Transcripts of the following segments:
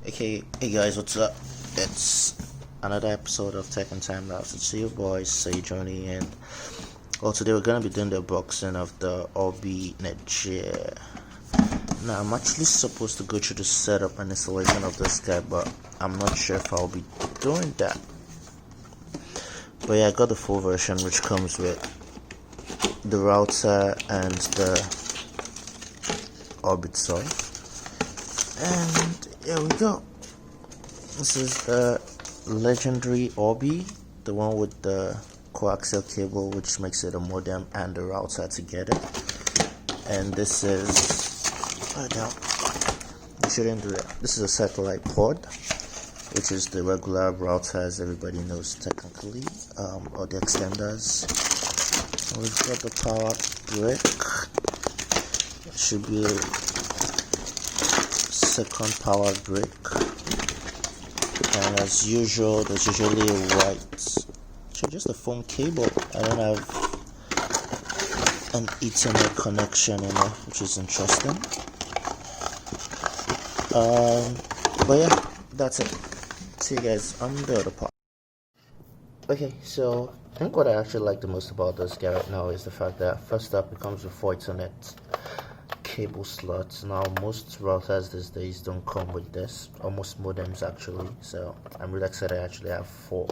Okay, hey guys, what's up? It's another episode of Tech and Time Lapse. It's your boy Say Johnny, and today we're gonna be doing the unboxing of the Orbi NETGEAR. Now I'm actually supposed to go through the setup and installation of this guy, but I'm not sure if I'll be doing that. But yeah, I got the full version, which comes with the router and the Orbi itself. And here we go. This is the legendary Orbi, the one with the coaxial cable, which makes it a modem and the router together. And this is, oh no, I shouldn't do that. This is a satellite pod, which is the regular router, as everybody knows technically, or the extenders. And we've got the power brick. It should be a second power brick, and as usual there's usually a just a foam cable. I don't have an Ethernet connection in it, which is interesting. But yeah, that's it. See you guys on the other part. Okay, so I think what I actually like the most about this guy right now is the fact that first up, it comes with 4 Ethernet cable slots. Now most routers these days don't come with this, almost modems actually, so I'm really excited. I actually have 4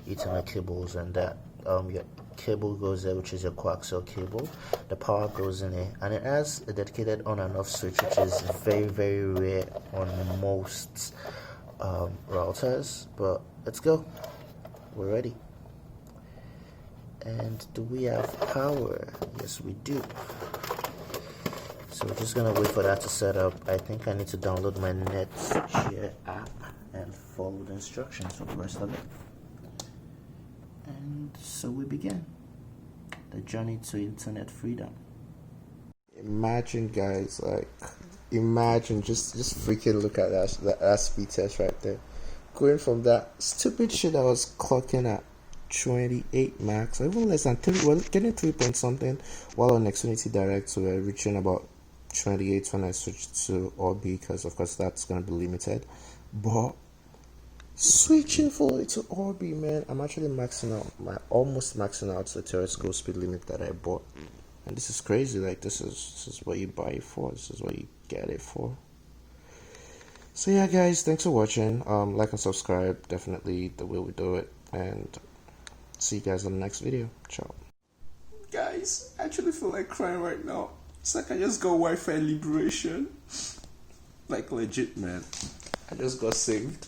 Ethernet cables, and that your cable goes there, which is your coaxial cable. The power goes in it, and it has a dedicated on and off switch, which is very rare on most routers. But let's go, we're ready. And do we have power? Yes, we do. So we're just gonna wait for that to set up. I think I need to download my NETGEAR app and follow the instructions for the rest of it. And so we begin the journey to internet freedom. Imagine, guys, imagine, just freaking look at that speed test right there. Going from that stupid shit I was clocking at 28 max, or even less than 3, well, getting 3 point something while on Xfinity Direct, so we're reaching about 28 when I switched to Orbi, because of course that's gonna be limited. But switching fully to Orbi, man, I'm actually almost maxing out the theoretical speed limit that I bought, and this is crazy. Like, this is what you buy it for. This is what you get it for. So yeah, guys, thanks for watching. Like and subscribe, definitely the way we do it, and see you guys on the next video. Ciao. Guys, I actually feel like crying right now. It's like I just got Wi-Fi liberation. Like, legit, man. I just got saved.